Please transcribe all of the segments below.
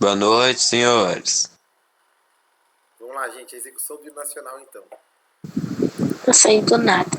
Boa noite, senhores. Vamos lá, gente. A execução do hino nacional, então. Não sei do nada.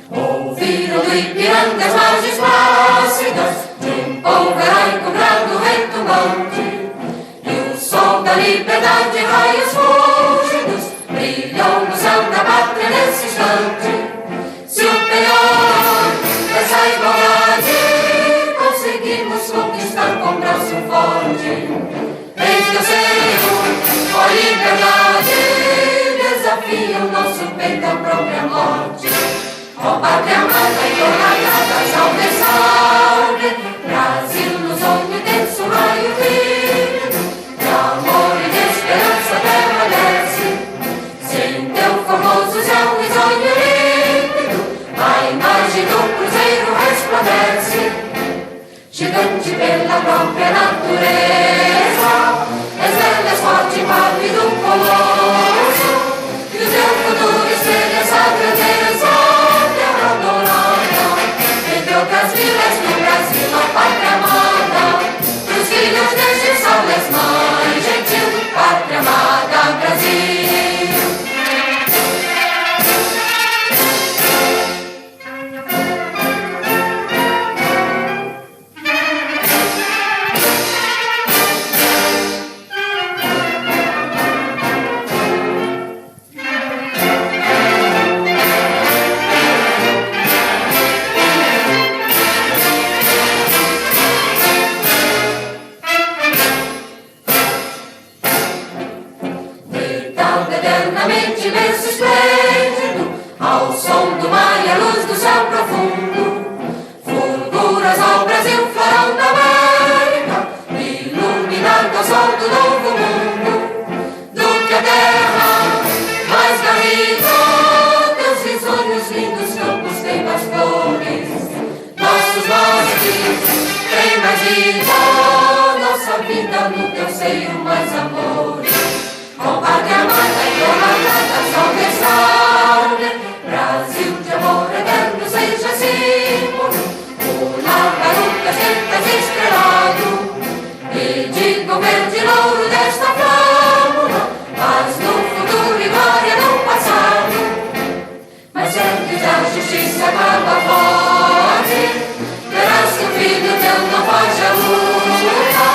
Ouviram do Ipiranga as margens plácidas de um povo heróico brando retumbante, e o sol da liberdade raios fúlgidos brilhou no céu da pátria nesse instante. Se o penhor dessa igualdade conseguimos conquistar com braço forte, eis que eu sei a liberdade desafia o nosso peito à própria morte. Ó pátria amada e honrada, salve, salve, Brasil no sonho denso, raio vivo, de amor e de esperança a terra desce, sem teu formoso céu risonho límpido, a imagem do cruzeiro resplandece, gigante pela própria natureza, és velha, forte, pálido, colosso, e o teu futuro espelha essa grandeza. Outras vilas do Brasil, a pátria amada, pros filhos deste sol és mãe gentil, pátria amada, Brasil. Eternamente imenso, esplêndido, ao som do mar e à luz do céu profundo, fulguras ao Brasil, florão da América, iluminado ao sol do novo mundo, do que a terra mais garrida, teus risonhos lindos campos têm mais flores, nossos nortes têm mais vida, nossa vida no teu seio mais amores. Ó pátria amada e honrada, salve, salve, Brasil de amor eterno seja símbolo, o lavaruca sempre estrelado, e diga o verde louro desta flâmula, mas no futuro e glória no passado. Mas antes da justiça acaba forte, verás que o filho teu não foge à luta,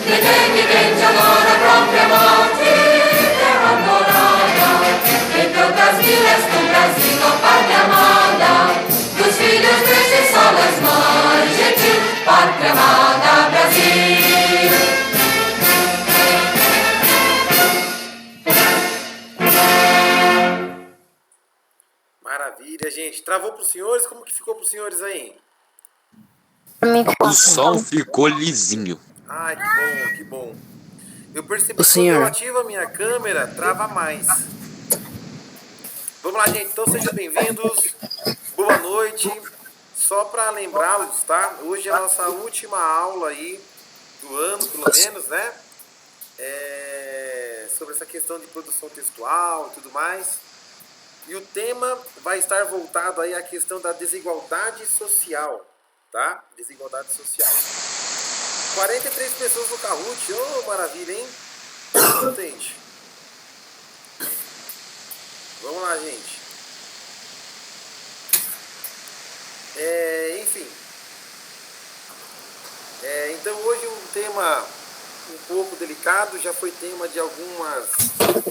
detém quem te adora a própria morte. Vilas do Brasil, ó pátria amada, dos filhos deste sol és mãe gentil, pátria amada, Brasil. Maravilha, gente. Travou pros senhores? Como que ficou pros senhores aí? O som ficou lisinho. Ai, que bom, que bom. Eu percebi que quando eu ativo a minha câmera, trava mais. Vamos lá, gente. Então sejam bem-vindos. Boa noite. Só para lembrá-los, tá? Hoje é a nossa última aula aí do ano, pelo menos, né? Sobre essa questão de produção textual e tudo mais. E o tema vai estar voltado aí à questão da desigualdade social, tá? Desigualdade social. 43 pessoas no Kahoot. Ô, maravilha, hein? Contente. Vamos lá, gente. Enfim. Então hoje um tema um pouco delicado, já foi tema de algumas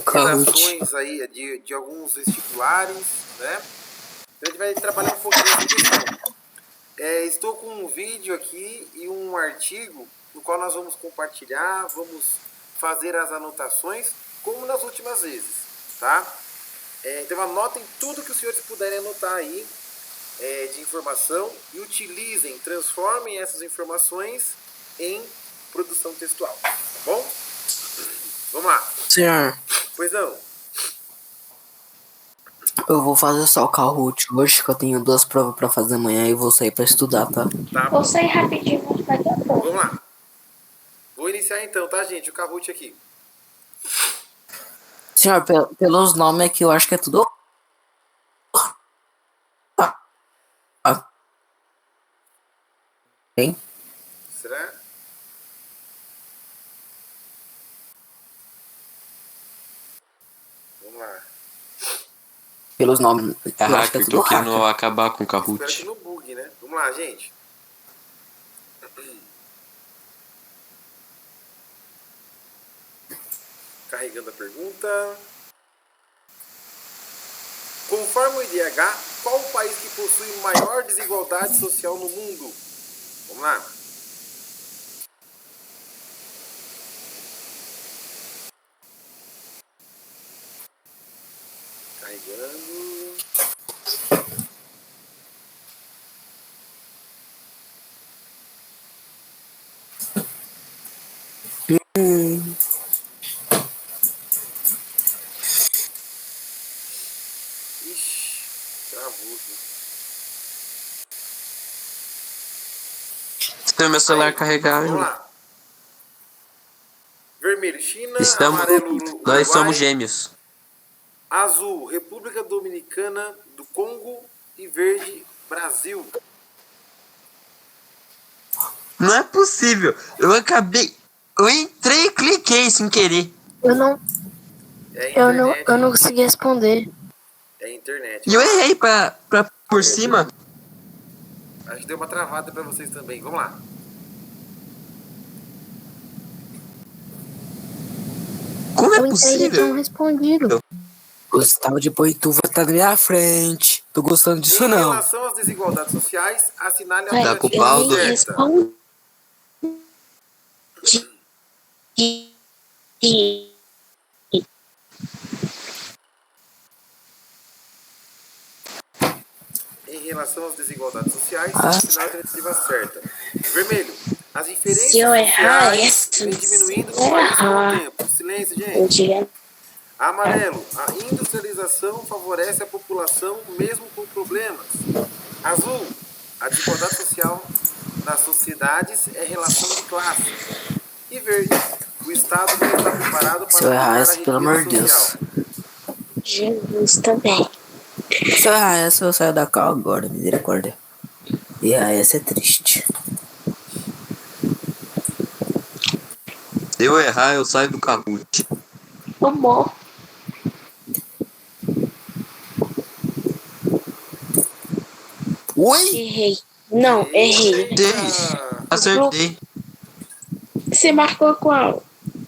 redações aí, de alguns vestibulares, né? Então a gente vai trabalhar um pouquinho essa questão. Estou com um vídeo aqui e um artigo no qual nós vamos compartilhar, vamos fazer as anotações, como nas últimas vezes, tá? Então anotem tudo que os senhores puderem anotar aí de informação e utilizem, transformem essas informações em produção textual, tá bom? Vamos lá. Senhor. Pois não. Eu vou fazer só o Kahoot hoje, que eu tenho 2 provas pra fazer amanhã e vou sair pra estudar, tá? Tá Vou bom. sair rapidinho, mas daqui a pouco. Vamos lá. Vou iniciar então, tá, gente? O Kahoot aqui. Senhor, pelos nomes aqui, eu acho que é tudo... Hein? Será? Vamos lá. Pelos nomes, É eu acho que é hacker, tudo tô querendo hacker. acabar com o Espero que Kahoot. não bugue, né? Vamos lá, gente. Carregando a pergunta. Conforme o IDH, qual o país que possui maior desigualdade social no mundo? Vamos lá. Carregando. Ixi, travou. Viu? Tem meu celular carregado. Vamos lá. Vermelho, China. Estamos, Amarelo, Uruguai. nós somos gêmeos. Azul, República Dominicana do Congo. E verde, Brasil. Não é possível. Eu entrei e cliquei sem querer. Eu não consegui responder. É a internet. E eu errei por cima. Acho que deu uma travada pra vocês também. Vamos lá. Como é Eu entrei e tinham possível? respondido. Gustavo de Boituva tá na minha frente. Tô gostando disso, Em não. relação às desigualdades sociais, assinale a Ué, Dá pro alternativa pau eu do- nem certa. respondi. Em relação às desigualdades sociais, Ah. assinale a alternativa certa. Vermelho. As diferenças Se eu errar sociais essa, vêm diminuindo se no eu país com o errar. tempo. Silêncio, Eu gente. diria Amarelo. A industrialização favorece a população mesmo com problemas. Azul. A desigualdade social nas sociedades é relação de classe. E verde. O Estado não está preparado para Se eu errar aplicar a essa, pelo amor de riqueza Deus. social. Jesus também. Se eu errar essa, eu saio da cal agora, misericórdia. E essa é triste. Se eu errar, eu saio do Kahoot. Amor. Oi? Errei. Não, errei. Acertei. Você marcou qual?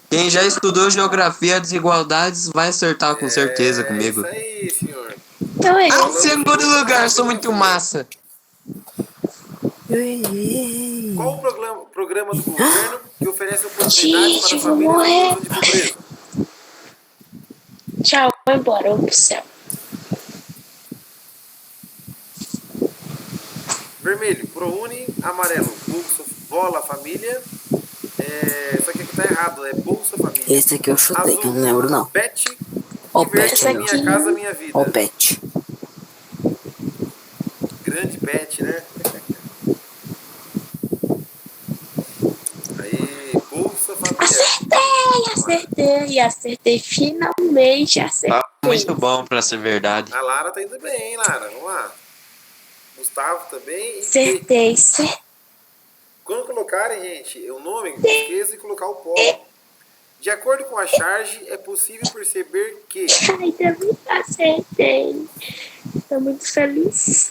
Quem já estudou geografia, desigualdades, vai acertar com certeza comigo. É isso aí, senhor. Então é Ah, isso. segundo lugar, sou muito massa. Qual o programa do governo que oferece oportunidades para Gente, vou famílias em morrer. situação de pobreza? Tchau, vou embora, vou pro céu. Vermelho, ProUni. Amarelo, Bolsa Bola Família. Só que aqui tá errado, é Bolsa Família. Esse aqui eu chutei, que eu não lembro não. Pet. Ó E o verde, Pet aí, ó. Minha Casa Minha Vida. Ó o Pet. Grande Pet, né? Aí, Bolsa Família. Acertei, finalmente acertei. Tá muito bom pra ser verdade. A Lara tá indo bem, hein, Lara? Vamos lá. Gustavo também. Acertei. Quando colocarem, gente, o nome, não esqueça de colocar o polo. De acordo com a charge, é possível perceber que... Ai, também acertei. Tô muito feliz.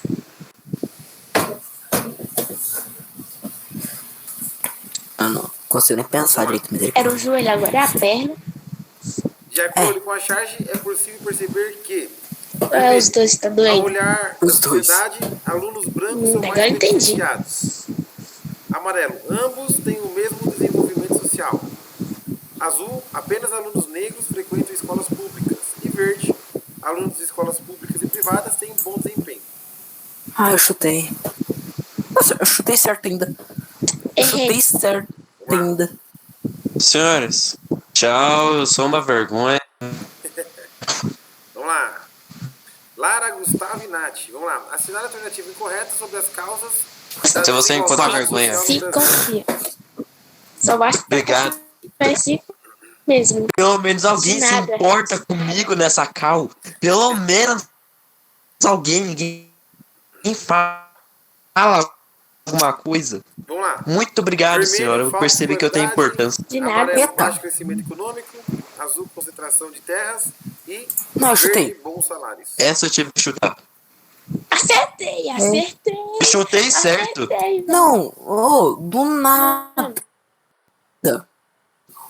Ah, não. Consigo nem pensar direito, Era misericórdia. o joelho, agora é a perna. De acordo com a charge, é possível perceber que... Ah, os dois estão Ao doendo. olhar da Os dois. sociedade, alunos brancos são Agora mais eu entendi. beneficiados. Amarelo, ambos têm o mesmo desenvolvimento social. Azul, apenas alunos negros frequentam escolas públicas. E verde, alunos de escolas públicas e privadas têm bom desempenho. Ah, eu chutei. Nossa, eu chutei certo ainda. Eu Errei. chutei certo ainda. Senhoras, tchau, eu sou uma vergonha. Vamos lá. Lara Gustavo e Nath. Vamos lá. Assinar a alternativa incorreta sobre as causas da Se você encontrar desigualdade vergonha. social no Se Brasil. confia. Só basta Obrigado. vai se mesmo. Pelo menos alguém se Nada. importa comigo nessa cal. Pelo menos ninguém fala alguma coisa. Vamos lá. Muito obrigado, Vermelho, senhora. Eu falta percebi que eu tenho qualidade. importância. De nada. Amarelo, Eita. baixo crescimento econômico. Azul, concentração de terras. E Não, eu chutei. verde, bons salários. Essa eu tive que chutar. Acertei. Eu chutei certo. Acertei. Não, oh, do nada.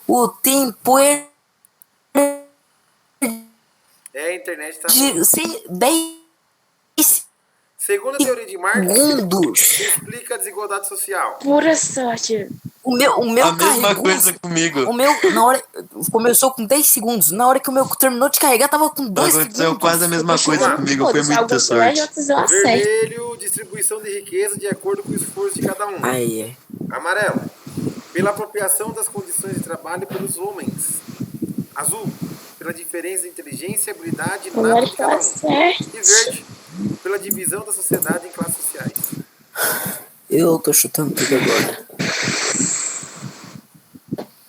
O tempo é A internet tá... de 10 Segundo a teoria de Marx, segundos. explica a desigualdade social. Pura sorte. O meu A mesma carregou. coisa comigo. O meu, na hora. Começou com 10 segundos. Na hora que o meu terminou de carregar, tava com 2 Aconteceu segundos. quase a mesma coisa comigo. Foi muita sorte. Outros eu acerto. Vermelho, distribuição de riqueza de acordo com o esforço de cada um. Aí, Amarelo, pela apropriação das condições de trabalho pelos homens. Azul, pela diferença de inteligência e habilidade nata Agora de que eu cada um. acerto. E verde, pela divisão da sociedade em classes sociais. eu tô chutando tudo agora.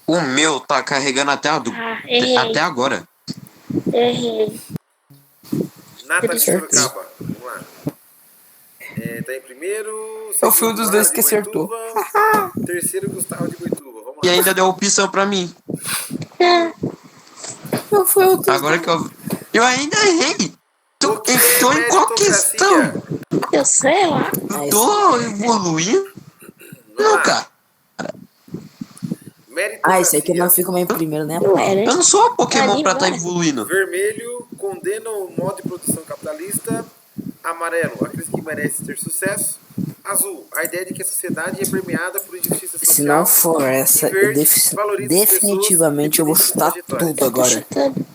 O meu tá carregando Errei. até agora. Errei. Nata de Certo. Sorocaba, vamos lá. Tá em primeiro. Eu fui um dos dois que Márcio de acertou. Boituva, terceiro, Gustavo de Boituva. Vamos E lá. ainda deu opção pra mim. Eu fui o Agora que eu ainda errei. O que é Tô em qual questão? meritocracia? Eu sei lá. Tô evoluindo. Não, cara. Ah, esse aqui eu não fico mais em primeiro, né? Não é, né? Eu não sou um Pokémon Ali pra estar vai. evoluindo. Vermelho, condena o modo de produção capitalista. Amarelo, aqueles que merecem ter sucesso. Azul, a ideia de que a sociedade é permeada por injustiça social. Se não for essa, E verde, eu valoriza as definitivamente eu vou chutar trajetórias. tudo agora. Chutando.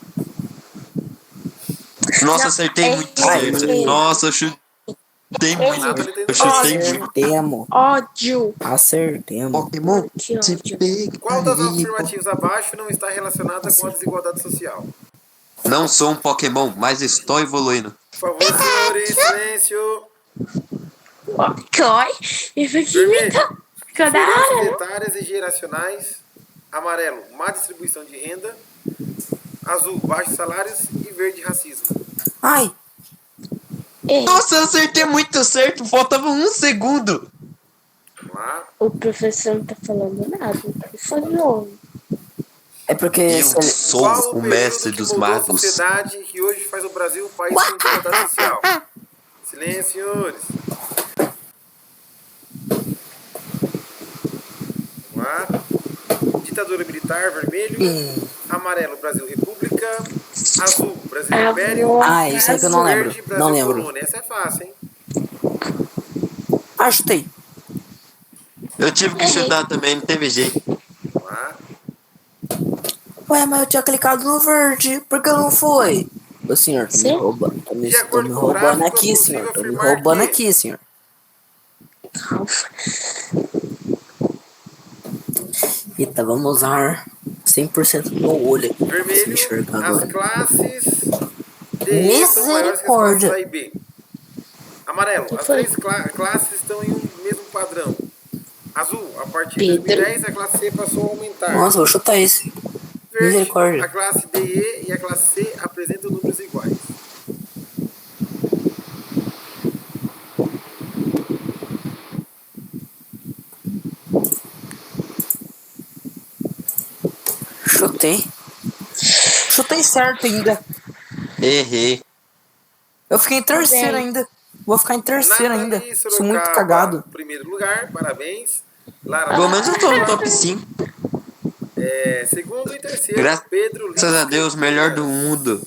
Nossa, Não, acertei muito errei. certo. Nossa, eu chutei muito. Eu chutei muito. Acertemos. Ódio. Acertemos. Pokémon. Que te ódio. pega Qual das aí, afirmativas abaixo não está relacionada com a desigualdade social? Não sou um Pokémon, mas estou evoluindo. Por favor, senhores, silêncio. Coi. Isso aqui Vermelho, ficou da diferenças hora. etárias e geracionais. Amarelo, má distribuição de renda. Azul, baixos salários. E verde, racismo. Ai, Ei, Nossa, eu acertei muito certo. Faltava um segundo. Vamos lá. o professor não tá falando nada. Ele falou. é porque Eu se ele- sou Qual o período mestre que dos moldou a magos. sociedade que hoje faz o Brasil um país com desigualdade social? Silêncio, senhores. Vamos lá. Ditadura militar, vermelho. Amarelo, Brasil República. Azul, Brasil Ah, Império. vou- Ah, isso aí que eu não lembro. Verde, Brasil Não lembro. Colônia. Essa é fácil, hein? Ah, chutei. Eu tive que chutar também, não teve jeito. Vamos lá. Ué, mas eu tinha clicado no verde. Por que não foi? Ô senhor, tô me Sim. roubando. Tô me, De tô acordo me com o roubando gráfico, é aqui, possível senhor. Tô me afirmar roubando que- aqui, senhor. Eita, vamos usar 100% do meu olho aqui pra conseguir Vermelho, enxergar as agora. classes D e E são maiores que as classes Misericórdia. A e B. Amarelo, as foi? três classes estão em um mesmo padrão. Azul, a partir de Pedro. 2010 a classe C passou a aumentar. Nossa, vou chutar esse. Verde, misericórdia. a classe D e E e a classe C apresentam números iguais. Chutei. Chutei certo ainda. Errei. Eu fiquei em terceiro Bem. ainda. Vou ficar em terceiro ainda. Nathalie Sou muito Sorocaba, cagado. primeiro lugar, parabéns. Lara, Pelo menos eu tô no top 5. segundo e terceiro, Graças Pedro Lins. a Deus, melhor do mundo.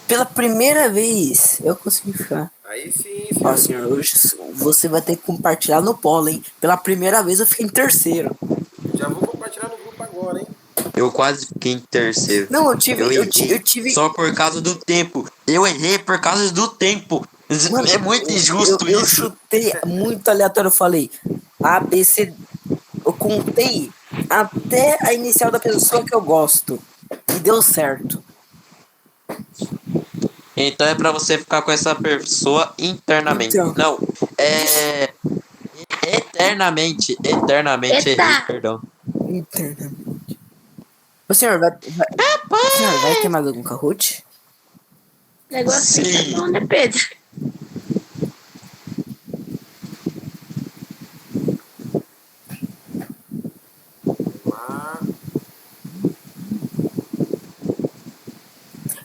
Pela primeira vez, eu consegui ficar. Aí sim, Ó, senhor. senhor, hoje você vai ter que compartilhar no polo, hein? Pela primeira vez eu fiquei em terceiro. Já vou compartilhar no grupo agora, hein? Eu quase fiquei em terceiro. Não, eu tive. errei só por causa do tempo. Eu errei por causa do tempo. Mano, É muito injusto eu isso. chutei muito aleatório. Eu falei A, B, C. Eu contei até a inicial da pessoa que eu gosto. E deu certo. Então é pra você ficar com essa pessoa internamente. Então. Não, é. Eternamente errei, Eita! perdão. Internamente. O senhor o senhor vai ter mais algum Kahoot? Negócio aí Sim. tá bom, né, Pedro? Vamos lá.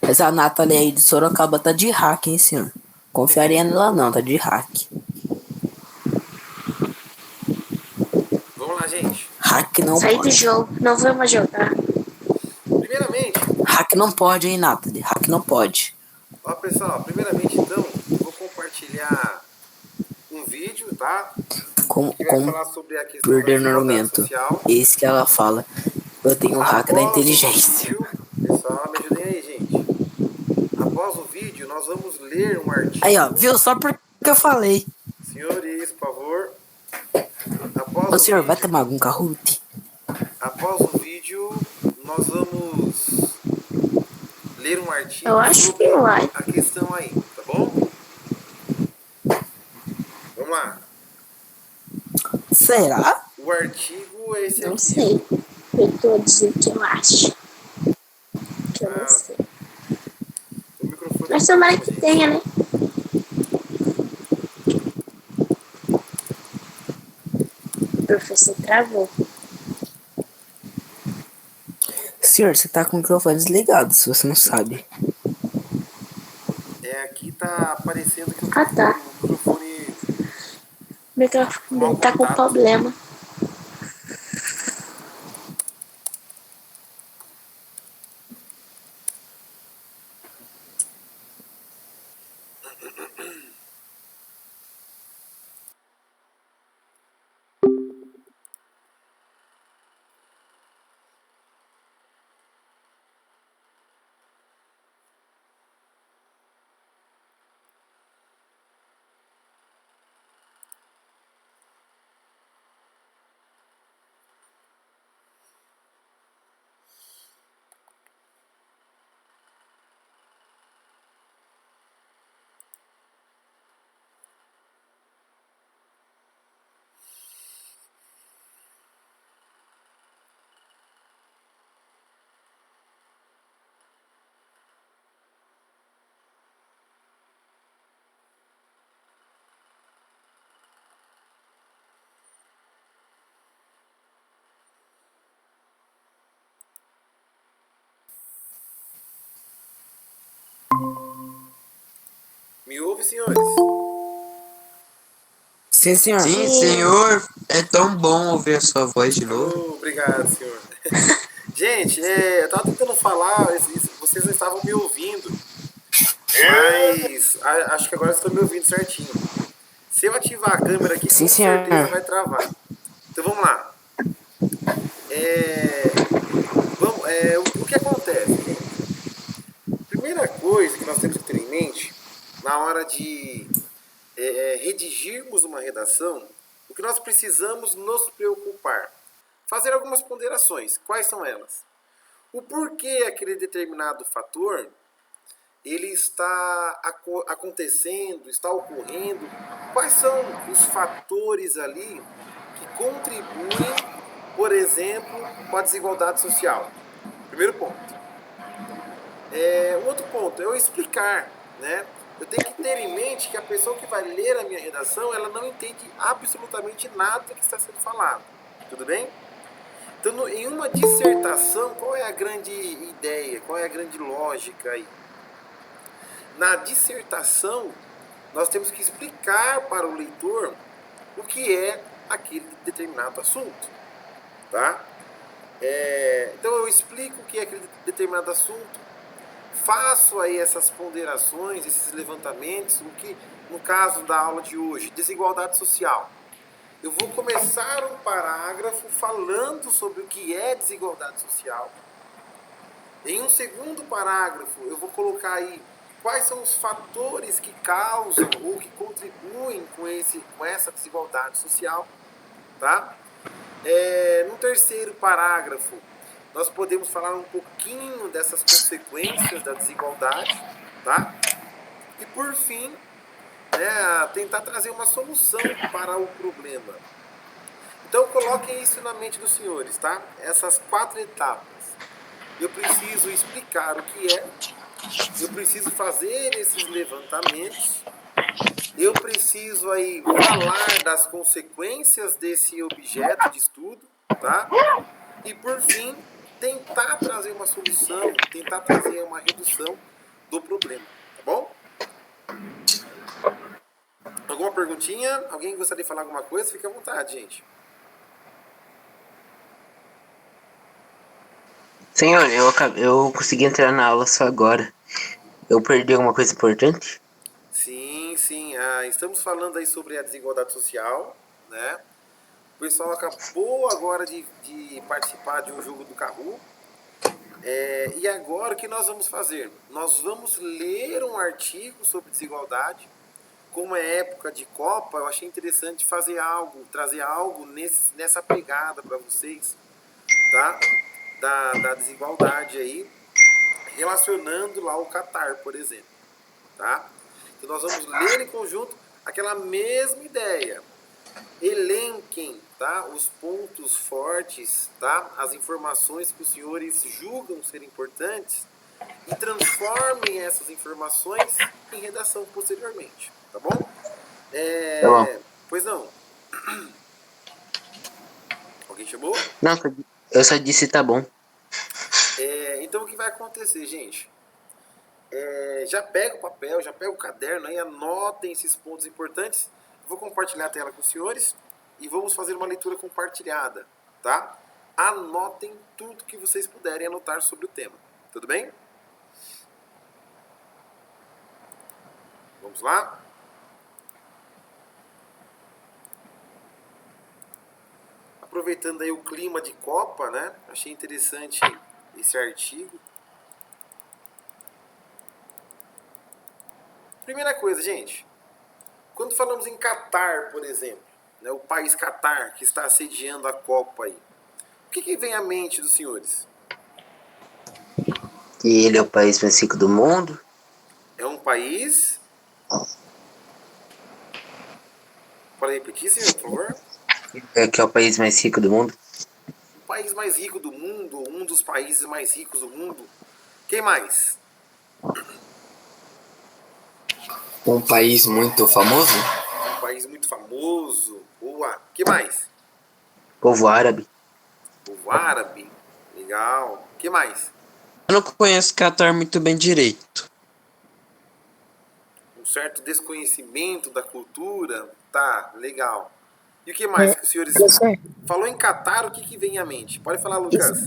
Essa Nathalie aí de Sorocaba tá de hack, hein, senhor? Confiaria nela não, tá de hack. Vamos lá, gente. Hack não Saí do pode. jogo, não vamos jogar. Primeiramente, Hack não pode, hein, Nathalie? Hack não pode. ó, pessoal, primeiramente, então, eu vou compartilhar um vídeo, tá? Como Que vai falar sobre a questão da perder no desigualdade argumento. social. Esse que ela fala. Eu tenho o hack da Após o inteligência. vídeo, pessoal, me ajudem aí, gente. Após o vídeo, nós vamos ler um artigo. Aí, ó, viu? Só porque eu falei. Senhores, por favor. Após O o senhor vai vídeo, tomar algum Kahoot? após o vídeo, nós vamos ler um artigo Eu acho sobre que vai. a questão aí, tá bom? Vamos lá. Será? O artigo é esse Não aqui. sei. Eu tô dizendo que eu acho. Que eu não sei. O microfone Mas tá tomara bom, que gente. tenha, né? O professor travou. Senhor, você tá com o microfone desligado, se você não sabe. É, aqui tá aparecendo que eu tô Ah, tá. com o microfone. O microfone dele tá com problema. Me ouve, senhores? Sim, senhor. Sim, senhor. É tão bom ouvir a sua voz de novo. Obrigado, senhor. Gente, eu tava tentando falar, vocês não estavam me ouvindo. Mas acho que agora estão me ouvindo certinho. Se eu ativar a câmera aqui, Sim, com senhor. certeza vai travar. Então vamos lá. O que acontece, gente? Primeira coisa que nós temos que ter em mente na hora de redigirmos uma redação, o que nós precisamos nos preocupar? Fazer algumas ponderações. Quais são elas? O porquê aquele determinado fator ele está acontecendo, está ocorrendo, quais são os fatores ali que contribuem, por exemplo, com a desigualdade social. Primeiro ponto. Um outro ponto é eu explicar, né? Eu tenho que ter em mente que a pessoa que vai ler a minha redação, ela não entende absolutamente nada que está sendo falado. Tudo bem? Então, em uma dissertação, qual é a grande ideia? Qual é a grande lógica aí? Na dissertação, nós temos que explicar para o leitor o que é aquele determinado assunto, tá? Então eu explico o que é aquele determinado assunto, faço aí essas ponderações, esses levantamentos, o que, no caso da aula de hoje, desigualdade social. Eu vou começar um parágrafo falando sobre o que é desigualdade social. Em um segundo parágrafo, eu vou colocar aí quais são os fatores que causam ou que contribuem com essa desigualdade social, tá? No terceiro parágrafo, nós podemos falar um pouquinho dessas consequências da desigualdade, tá? E por fim, né, tentar trazer uma solução para o problema. Então coloquem isso na mente dos senhores, tá? Essas 4 etapas. Eu preciso explicar o que é, eu preciso fazer esses levantamentos, eu preciso aí falar das consequências desse objeto de estudo, tá? E por fim, tentar trazer uma solução, tentar trazer uma redução do problema, tá bom? Alguma perguntinha? Alguém gostaria de falar alguma coisa? Fique à vontade, gente. Senhor, eu consegui entrar na aula só agora. Eu perdi alguma coisa importante? Sim, sim. Estamos falando aí sobre a desigualdade social, né? O pessoal acabou agora de participar de um jogo do Kahoot. E agora o que nós vamos fazer? Nós vamos ler um artigo sobre desigualdade. Como é época de Copa, eu achei interessante fazer algo, trazer algo nessa pegada para vocês, tá? Da desigualdade aí, relacionando lá o Catar, por exemplo, tá? Então nós vamos ler em conjunto aquela mesma ideia. Elenquem, tá, os pontos fortes, tá, as informações que os senhores julgam ser importantes e transformem essas informações em redação posteriormente, tá bom? Tá bom. Pois não. Alguém chamou? Não, eu só disse tá bom. Então o que vai acontecer, gente? Já pega o papel, já pega o caderno aí, anotem esses pontos importantes. Vou compartilhar a tela com os senhores e vamos fazer uma leitura compartilhada, tá? Anotem tudo que vocês puderem anotar sobre o tema, tudo bem? Vamos lá? Aproveitando aí o clima de Copa, né? Achei interessante esse artigo. Primeira coisa, gente. Quando falamos em Catar, por exemplo, né, o país Catar que está sediando a Copa aí, o que vem à mente dos senhores? E ele é o país mais rico do mundo? É um país... Pode repetir, senhor, por favor? Que é o país mais rico do mundo? O país mais rico do mundo, um dos países mais ricos do mundo. Quem mais? Um país muito famoso? Um país muito famoso. Boa. Que mais? Povo árabe. Povo árabe. Legal. Que mais? Eu não conheço Catar muito bem direito. Um certo desconhecimento da cultura. Tá, legal. E o que mais que os senhores... Falou em Catar, o que vem à mente? Pode falar, Lucas.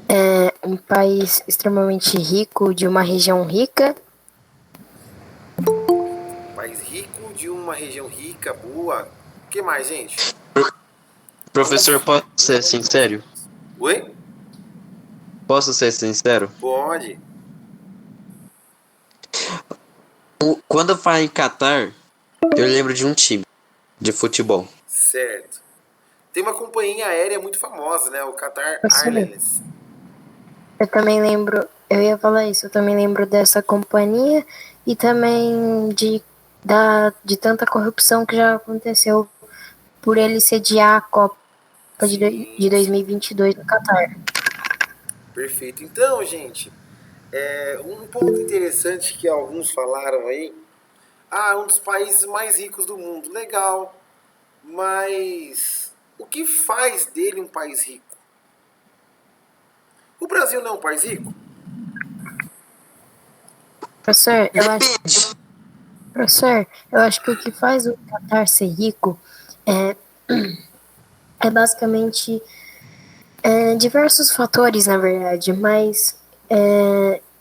É um país extremamente rico, de uma região rica. País rico, de uma região rica, boa. O que mais, gente? Professor, posso ser sincero? Oi? Posso ser sincero? Pode. Quando eu falo em Catar, eu lembro de um time de futebol. Certo. Tem uma companhia aérea muito famosa, né? O Qatar Airlines. Eu também lembro, eu ia falar isso, eu também lembro dessa companhia e também de tanta corrupção que já aconteceu por ele sediar a Copa de 2022 no Catar. Perfeito. Então, gente, um ponto interessante que alguns falaram aí, um dos países mais ricos do mundo. Legal, mas o que faz dele um país rico? O Brasil não é um país rico? Professor, eu acho que o que faz o Catar ser rico é basicamente diversos fatores, na verdade, mas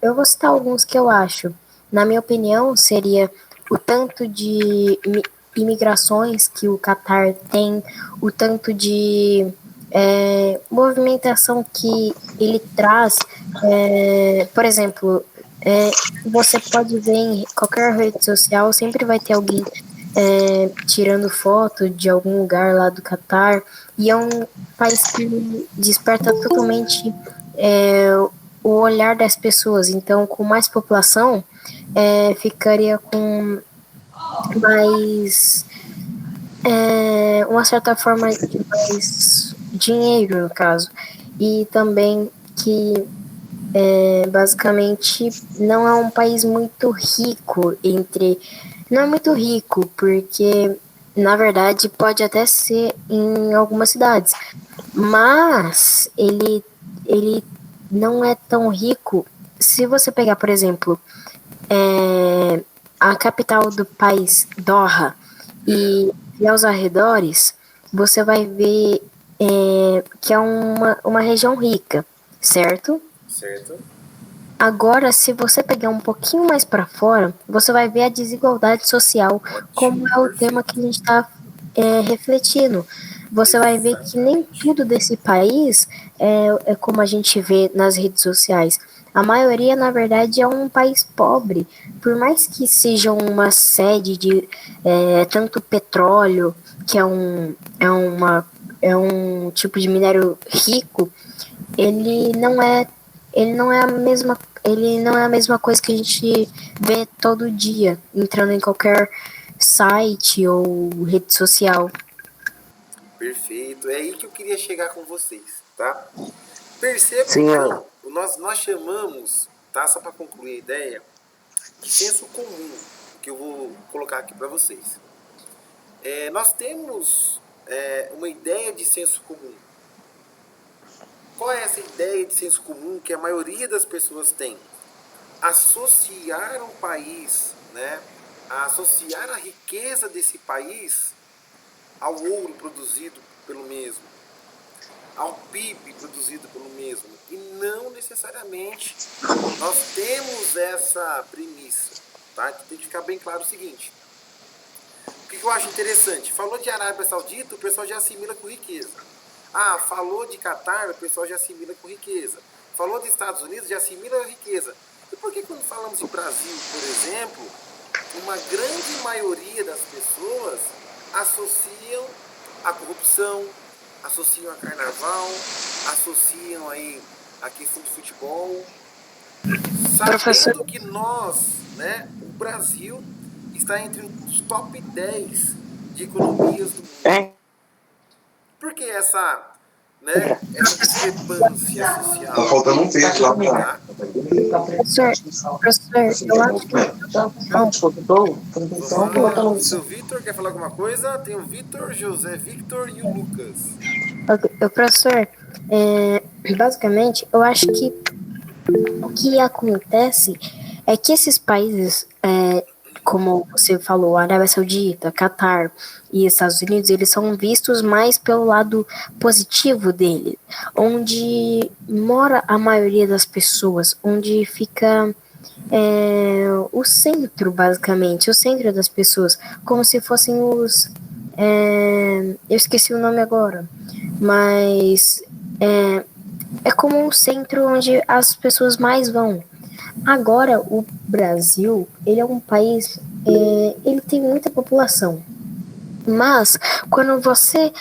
eu vou citar alguns que eu acho. Na minha opinião, seria o tanto de imigrações que o Catar tem, o tanto de movimentação que ele traz. Por exemplo, você pode ver em qualquer rede social, sempre vai ter alguém tirando foto de algum lugar lá do Catar, e é um país que desperta totalmente o olhar das pessoas. Então, com mais população, ficaria com mais uma certa forma de mais dinheiro, no caso, e também que basicamente não é um país muito rico não é muito rico, porque na verdade pode até ser em algumas cidades, mas ele não é tão rico. Se você pegar, por exemplo, a capital do país, Doha, e aos arredores, você vai ver que é uma região rica, certo? Certo? Agora, se você pegar um pouquinho mais para fora, você vai ver a desigualdade social, como é o tema que a gente está refletindo. Você vai ver que nem tudo desse país é como a gente vê nas redes sociais. A maioria, na verdade, é um país pobre. Por mais que seja uma sede de tanto petróleo, que é um tipo de minério rico, ele não é a mesma coisa que a gente vê todo dia, entrando em qualquer site ou rede social. Perfeito. É aí que eu queria chegar com vocês, tá? Perceba, Sim, então, nós chamamos, tá? Só para concluir a ideia, de senso comum, que eu vou colocar aqui para vocês. Nós temos uma ideia de senso comum. Qual é essa ideia de senso comum que a maioria das pessoas tem? Associar um país, né? Associar a riqueza desse país ao ouro produzido pelo mesmo, ao PIB produzido pelo mesmo. E não necessariamente nós temos essa premissa, tá? Tem que ficar bem claro o seguinte. O que eu acho interessante? Falou de Arábia Saudita, o pessoal já assimila com riqueza. Falou de Catar, o pessoal já assimila com riqueza. Falou dos Estados Unidos, já assimila a riqueza. E por que quando falamos de Brasil, por exemplo, uma grande maioria das pessoas associam a corrupção, associam a carnaval, associam aí a questão do futebol, sabendo que nós, né, o Brasil está entre os top 10 de economias do mundo. Por que essa discrepância social? Tá faltando um texto lá pra... Professor, eu acho que O seu Vitor quer falar alguma coisa? Tem o Vitor, José Victor e o Lucas. Professor, basicamente, eu acho que o que acontece é que esses países, como você falou, Arábia Saudita, Catar e Estados Unidos, eles são vistos mais pelo lado positivo dele, onde mora a maioria das pessoas, onde fica o centro, basicamente, o centro das pessoas, como se fossem os... eu esqueci o nome agora, mas é como um centro onde as pessoas mais vão. Agora, o Brasil, ele é um país, ele tem muita população, mas quando você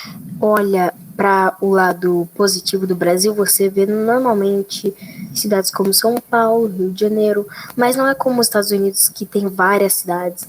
olha para o lado positivo do Brasil, você vê normalmente cidades como São Paulo, Rio de Janeiro, mas não é como os Estados Unidos, que tem várias cidades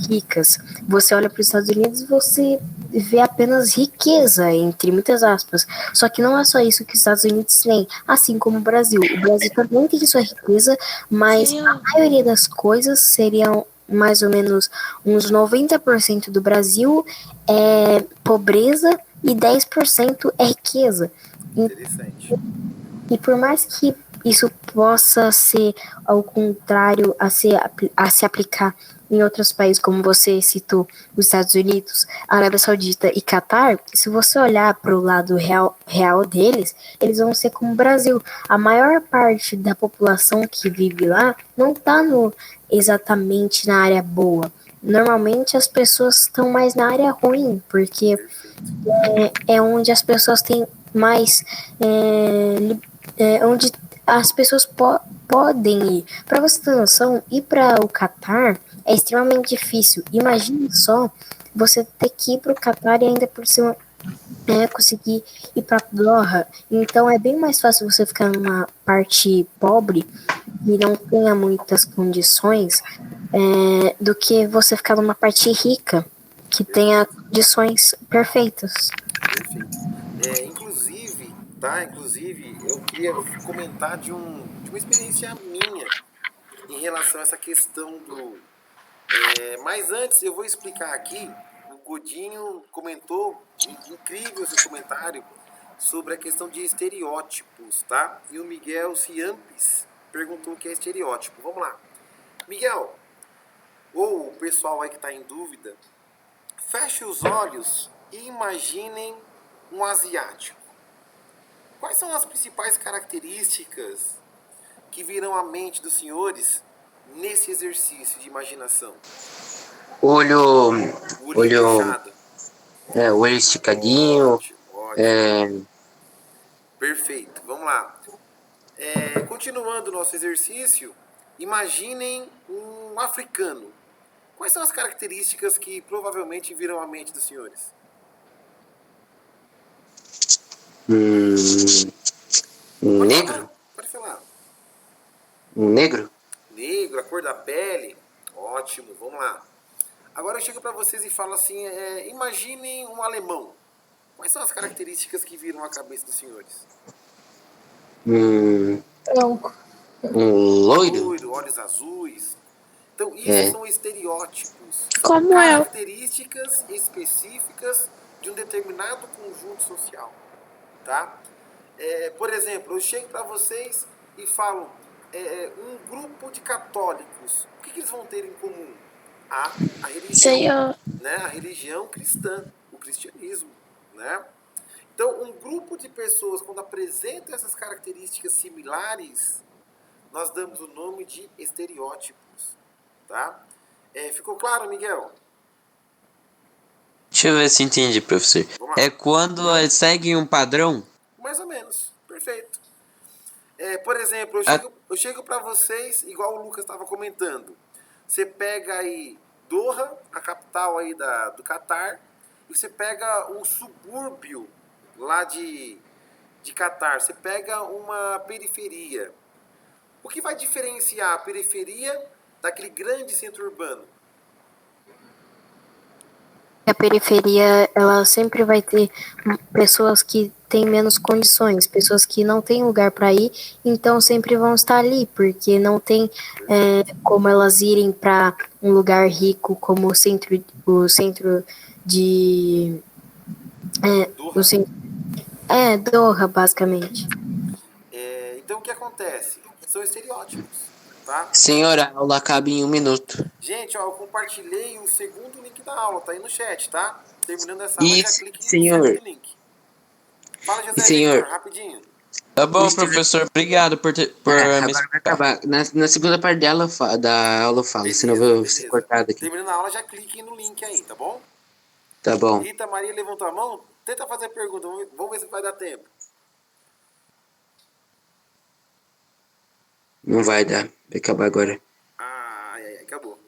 ricas. Você olha para os Estados Unidos e você vê apenas riqueza, entre muitas aspas. Só que não é só isso que os Estados Unidos têm, assim como o Brasil. O Brasil também tem sua riqueza, mas a maioria das coisas seriam mais ou menos uns 90% do Brasil é pobreza e 10% é riqueza. Interessante. E por mais que isso possa ser ao contrário a se aplicar em outros países, como você citou, os Estados Unidos, Arábia Saudita e Catar, se você olhar para o lado real deles, eles vão ser como o Brasil. A maior parte da população que vive lá não está exatamente na área boa. Normalmente as pessoas estão mais na área ruim, porque é onde as pessoas têm mais... onde as pessoas podem ir. Para você ter noção, ir para o Catar é extremamente difícil. Imagine só você ter que ir para o Catar e ainda por cima conseguir ir para Doha. Então é bem mais fácil você ficar numa parte pobre e não tenha muitas condições do que você ficar numa parte rica que tenha condições perfeitas. Perfeito. Inclusive, tá? Inclusive, eu queria comentar de uma experiência minha em relação a essa questão do. Mas antes, eu vou explicar aqui. O Godinho comentou, incrível seu comentário, sobre a questão de estereótipos, tá? E o Miguel Ciampes perguntou o que é estereótipo. Vamos lá. Miguel, ou o pessoal aí que está em dúvida, feche os olhos e imaginem um asiático. Quais são as principais características que virão à mente dos senhores nesse exercício de imaginação? Olho. O olhinho puxado. Olho esticadinho. Ótimo, ótimo. Perfeito, vamos lá. Continuando o nosso exercício, imaginem um africano. Quais são as características que provavelmente virão à mente dos senhores? Negro? Pode falar. Negro? Negro, a cor da pele. Ótimo, vamos lá. Agora eu chego para vocês e falo assim, imaginem um alemão. Quais são as características que viram à cabeça dos senhores? Branco. Loiro? Loiro, olhos azuis. Então, isso são estereótipos. Como características específicas de um determinado conjunto social. Tá? Por exemplo, eu chego para vocês e falo um grupo de católicos. O que eles vão ter em comum? A religião, né? A religião cristã, o cristianismo, né? Então, um grupo de pessoas, quando apresenta essas características similares, nós damos o nome de estereótipos, tá? Ficou claro, Miguel? Deixa eu ver se entendi, professor. É quando segue um padrão? Mais ou menos, perfeito. Por exemplo, eu chego para vocês, igual o Lucas estava comentando. Você pega aí Doha, a capital aí do Catar, e você pega um subúrbio lá de Catar. Você pega uma periferia. O que vai diferenciar a periferia daquele grande centro urbano? A periferia, ela sempre vai ter pessoas que têm menos condições, pessoas que não têm lugar para ir, então sempre vão estar ali, porque não tem como elas irem para um lugar rico como o centro de Doha, basicamente. Então o que acontece? São estereótipos, tá? Senhora, a aula acaba em 1 minuto. Gente, ó, eu compartilhei o segundo link da aula, tá aí no chat, tá? Terminando essa aula, já clique no segundo link. Fala, José Victor, rapidinho. Tá bom, professor. Obrigado por me Agora vai explicar. acabar. Na segunda parte da aula eu falo, senão eu vou ser cortado aqui. Terminando a aula, já clique no link aí, tá bom? Tá bom. Rita Maria levantou a mão. Tenta fazer a pergunta, vamos ver se vai dar tempo. Não vai dar. Vai acabar agora. Acabou.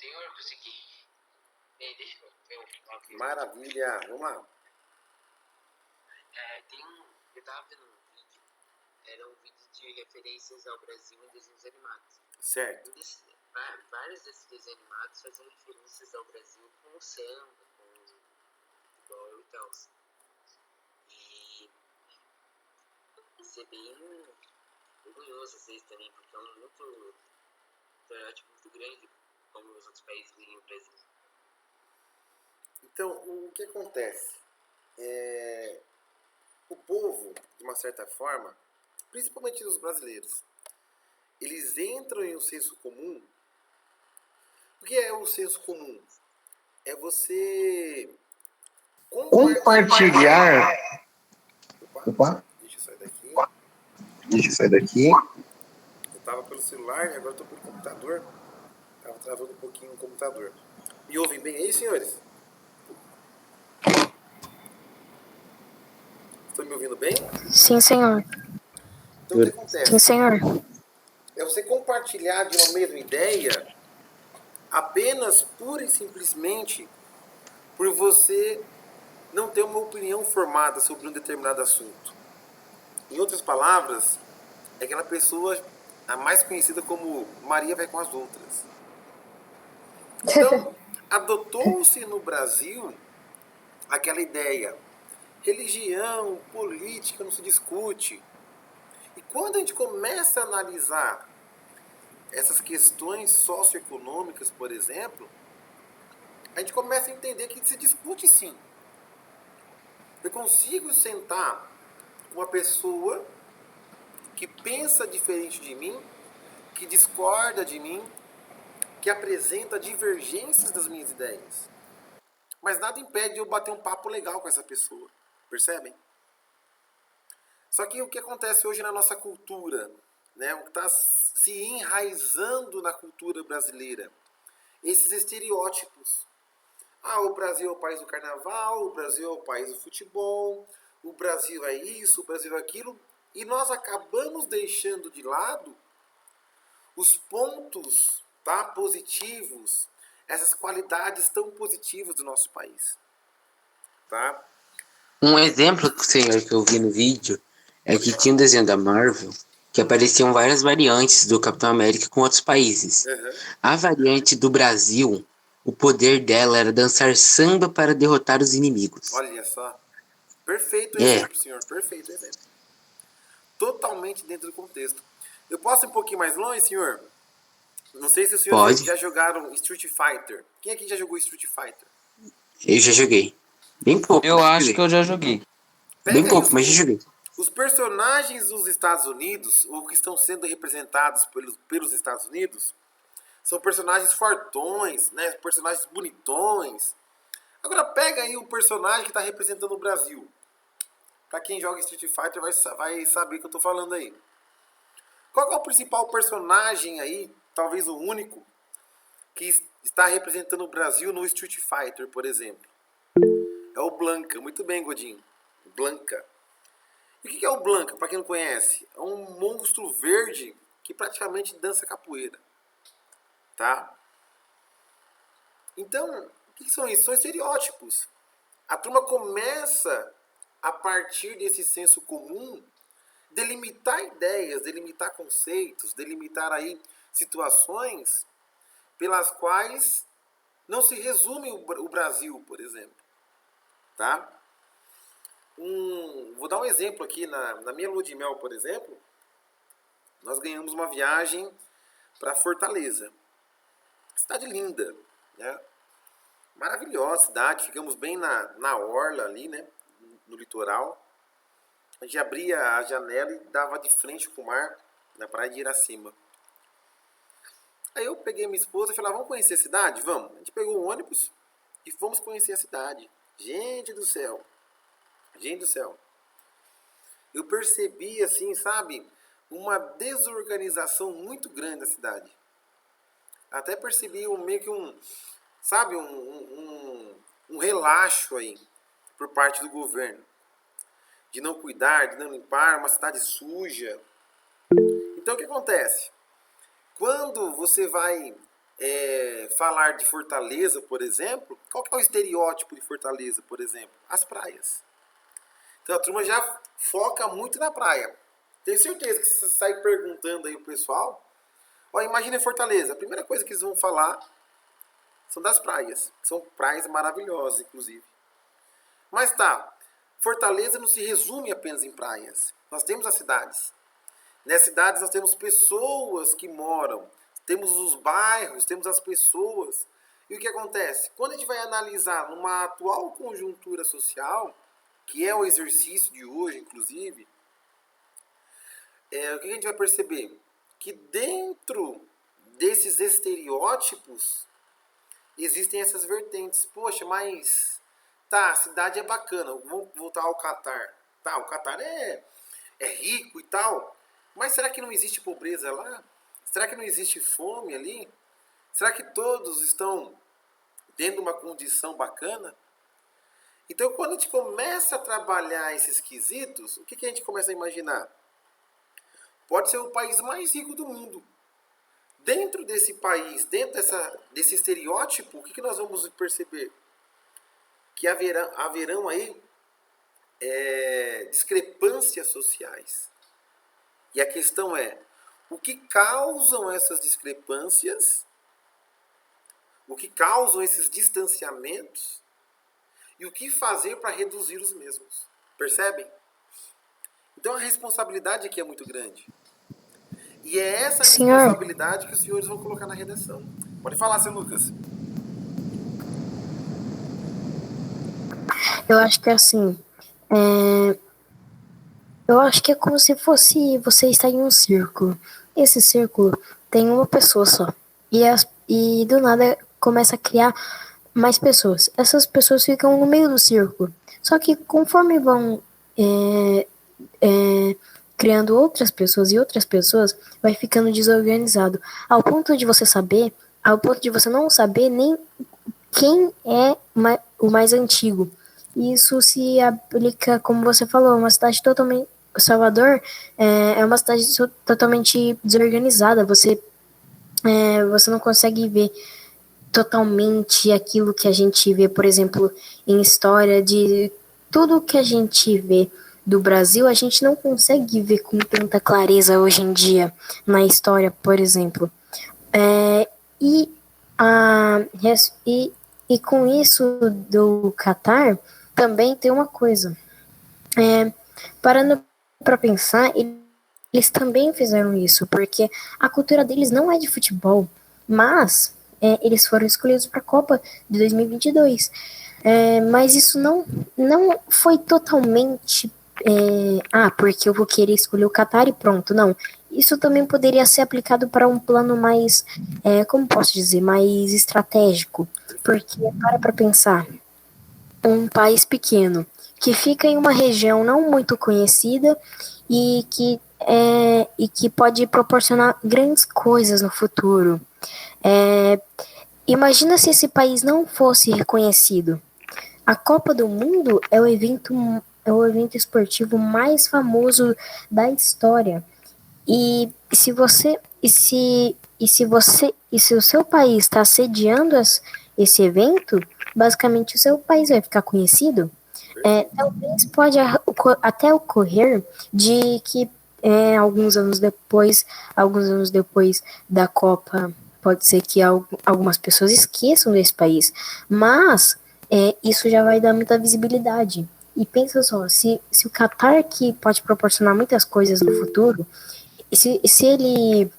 Senhor, consegui. Bem, deixa eu falar aqui. Maravilha, vamos lá. Eu tava vendo um vídeo, era um vídeo de referências ao Brasil em desenhos animados. Certo. Vários desses desenhos animados faziam referências ao Brasil com o samba, com o futebol e tal. E isso é bem orgulhoso às vezes também, porque é um estereótipo muito grande como os outros países veem o Brasil. Então, o que acontece? O povo, de uma certa forma, principalmente os brasileiros, eles entram em um senso comum. O que é o senso comum? É você Compartilhar. Opa, Deixa eu sair daqui. deixa eu sair daqui. Eu tava pelo celular e agora eu tô pelo computador. Tava travando um pouquinho o computador. Me ouvem bem aí, senhores? Estão me ouvindo bem? Sim, senhor. Então o que acontece? Sim, senhor. É você compartilhar de uma mesma ideia apenas, pura e simplesmente, por você não ter uma opinião formada sobre um determinado assunto. Em outras palavras, é aquela pessoa a mais conhecida como Maria vai com as outras. Então, adotou-se no Brasil aquela ideia: religião, política não se discute. E quando a gente começa a analisar essas questões socioeconômicas, por exemplo, a gente começa a entender que se discute sim. Eu consigo sentar com uma pessoa que pensa diferente de mim, que discorda de mim, que apresenta divergências das minhas ideias. Mas nada impede de eu bater um papo legal com essa pessoa. Percebem? Só que o que acontece hoje na nossa cultura, né, o que está se enraizando na cultura brasileira, esses estereótipos. Ah, o Brasil é o país do carnaval, o Brasil é o país do futebol, o Brasil é isso, o Brasil é aquilo, e nós acabamos deixando de lado os pontos, tá, positivos, essas qualidades tão positivas do nosso país. Tá? Um exemplo, senhor, que eu vi no vídeo é que tinha um desenho da Marvel que apareciam várias variantes do Capitão América com outros países. Uhum. A variante do Brasil, o poder dela era dançar samba para derrotar os inimigos. Olha só. Perfeito É. exemplo, senhor. Perfeito exemplo. Totalmente dentro do contexto. Eu posso ir um pouquinho mais longe, senhor? Não sei se os senhores Pode. já jogaram Street Fighter. Quem aqui já jogou Street Fighter? Eu já joguei. Bem pouco. Eu mas acho joguei. que eu já joguei. Bem Pega pouco, aí mas já joguei. os personagens dos Estados Unidos, ou que estão sendo representados pelos Estados Unidos, são personagens fortões, né? Personagens bonitões. Agora pega aí o personagem que está representando o Brasil. Para quem joga Street Fighter vai saber o que eu estou falando aí. Qual que é o principal personagem aí, talvez o único, que está representando o Brasil no Street Fighter, por exemplo? É o Blanka. Muito bem, Godinho. Blanka. E o que é o Blanka, para quem não conhece? É um monstro verde que praticamente dança capoeira. Tá? Então, o que são isso? São estereótipos. A turma começa, a partir desse senso comum, delimitar ideias, delimitar conceitos, delimitar aí situações pelas quais não se resume o Brasil, por exemplo. Tá? Vou dar um exemplo aqui. Na minha lua de mel, por exemplo, nós ganhamos uma viagem para Fortaleza. Cidade linda, né? Maravilhosa cidade. Ficamos bem na orla ali, né? No litoral. A gente abria a janela e dava de frente com o mar, na praia de Iracema. Aí eu peguei minha esposa e falei, vamos conhecer a cidade? Vamos. A gente pegou um ônibus e fomos conhecer a cidade. Gente do céu. Gente do céu. Eu percebi, assim, sabe, uma desorganização muito grande da cidade. Até percebi meio que sabe, um relaxo aí por parte do governo. De não cuidar, de não limpar, uma cidade suja. Então o que acontece? Quando você vai falar de Fortaleza, por exemplo, qual que é o estereótipo de Fortaleza, por exemplo? As praias. Então a turma já foca muito na praia. Tenho certeza que se você sair perguntando aí o pessoal, imagina em Fortaleza, a primeira coisa que eles vão falar são das praias. São praias maravilhosas, inclusive. Mas tá, Fortaleza não se resume apenas em praias. Nós temos as cidades. Nas cidades nós temos pessoas que moram, temos os bairros, temos as pessoas. E o que acontece? Quando a gente vai analisar numa atual conjuntura social, que é o exercício de hoje, inclusive, o que a gente vai perceber? Que dentro desses estereótipos existem essas vertentes. Poxa, mas tá, a cidade é bacana, vamos voltar ao Catar. Tá, o Catar é rico e tal, mas será que não existe pobreza lá? Será que não existe fome ali? Será que todos estão dentro de uma condição bacana? Então, quando a gente começa a trabalhar esses quesitos, o que a gente começa a imaginar? Pode ser o país mais rico do mundo. Dentro desse país, dentro desse estereótipo, o que nós vamos perceber? Que haverão aí discrepâncias sociais. E a questão é, o que causam essas discrepâncias? O que causam esses distanciamentos? E o que fazer para reduzir os mesmos? Percebem? Então a responsabilidade aqui é muito grande. E é essa responsabilidade que os senhores vão colocar na redação. Pode falar, seu Lucas. Eu acho que é assim. Eu acho que é como se fosse você estar em um círculo. Esse círculo tem uma pessoa só. E do nada começa a criar mais pessoas. Essas pessoas ficam no meio do círculo. Só que conforme vão criando outras pessoas e outras pessoas, vai ficando desorganizado. Ao ponto de você não saber nem quem é o mais antigo. Isso se aplica, como você falou, uma cidade totalmente... Salvador é uma cidade totalmente desorganizada. Você não consegue ver totalmente aquilo que a gente vê, por exemplo, em história, de tudo que a gente vê do Brasil, a gente não consegue ver com tanta clareza hoje em dia na história, por exemplo. E com isso do Catar, também tem uma coisa. Parando para pensar, eles também fizeram isso, porque a cultura deles não é de futebol, mas eles foram escolhidos para a Copa de 2022. Mas isso não foi totalmente porque eu vou querer escolher o Catar e pronto, não. Isso também poderia ser aplicado para um plano mais, como posso dizer, mais estratégico, porque para pensar, um país pequeno que fica em uma região não muito conhecida e que pode proporcionar grandes coisas no futuro. Imagina se esse país não fosse reconhecido. A Copa do Mundo é o evento esportivo mais famoso da história. E se o seu país está sediando esse evento, basicamente o seu país vai ficar conhecido. Talvez pode até ocorrer de que alguns anos depois da Copa, pode ser que algumas pessoas esqueçam desse país, mas isso já vai dar muita visibilidade. E pensa só, se o Catar, que pode proporcionar muitas coisas no futuro, se ele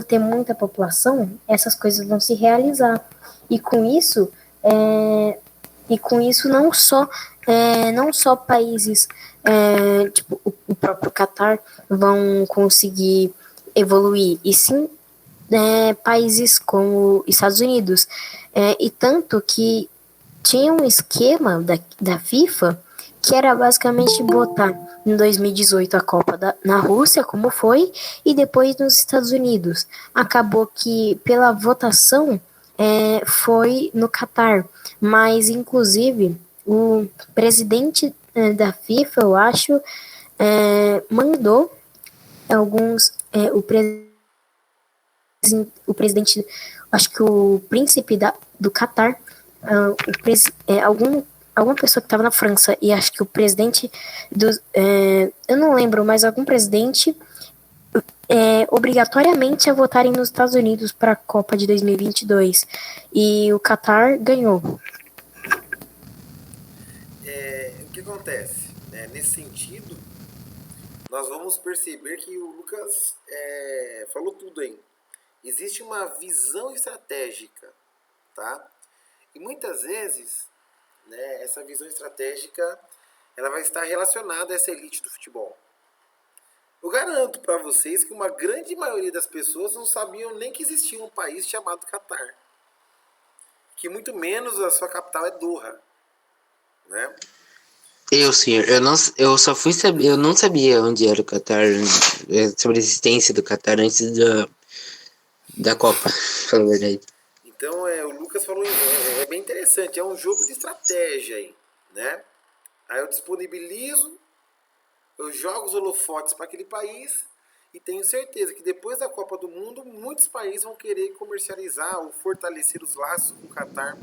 ter muita população, essas coisas vão se realizar. E com isso não só países tipo o próprio Catar vão conseguir evoluir, e sim países como Estados Unidos. E tanto que tinha um esquema da FIFA que era basicamente botar em 2018 a Copa na Rússia, como foi, e depois nos Estados Unidos. Acabou que, pela votação, foi no Catar, mas, inclusive, o presidente da FIFA, eu acho, mandou o presidente o presidente, acho que o príncipe do Catar, alguma pessoa que estava na França, e acho que o presidente eu não lembro, mas algum presidente obrigatoriamente a votarem nos Estados Unidos para a Copa de 2022. E o Catar ganhou. O que acontece? Nesse sentido, nós vamos perceber que o Lucas falou tudo aí. Existe uma visão estratégica, tá? E muitas vezes, né, essa visão estratégica ela vai estar relacionada a essa elite do futebol. Eu garanto para vocês que uma grande maioria das pessoas não sabiam nem que existia um país chamado Catar. Que muito menos a sua capital é Doha, né? Senhor, eu só fui saber, eu não sabia onde era o Catar, sobre a existência do Catar antes da Copa, pela verdade. Então, o Lucas falou, é bem interessante, é um jogo de estratégia aí, né? Aí eu disponibilizo, eu jogo os holofotes para aquele país e tenho certeza que depois da Copa do Mundo, muitos países vão querer comercializar ou fortalecer os laços com o Catar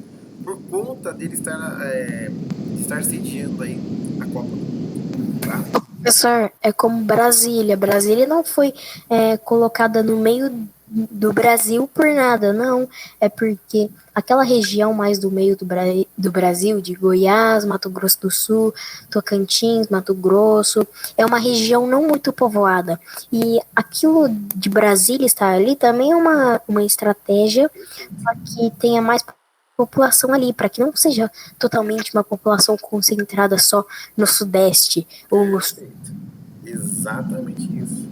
por conta dele estar sediando aí a Copa do Mundo, tá? Professor, é como Brasília. Brasília não foi colocada no meio do Brasil por nada, não. É porque aquela região mais do meio do Brasil, de Goiás, Mato Grosso do Sul, Tocantins, Mato Grosso, é uma região não muito povoada. E aquilo de Brasília estar ali também é uma estratégia para que tenha mais população ali, para que não seja totalmente uma população concentrada só no Sudeste ou no Sul. Exatamente isso.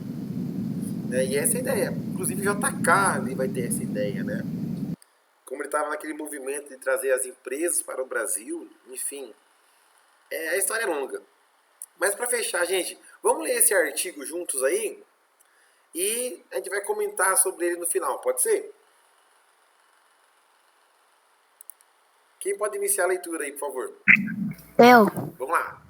E essa é a ideia. Inclusive o JK ali vai ter essa ideia, né? Como ele estava naquele movimento de trazer as empresas para o Brasil, enfim. A história é longa. Mas para fechar, gente, vamos ler esse artigo juntos aí e a gente vai comentar sobre ele no final, pode ser? Quem pode iniciar a leitura aí, por favor? Eu. Vamos lá.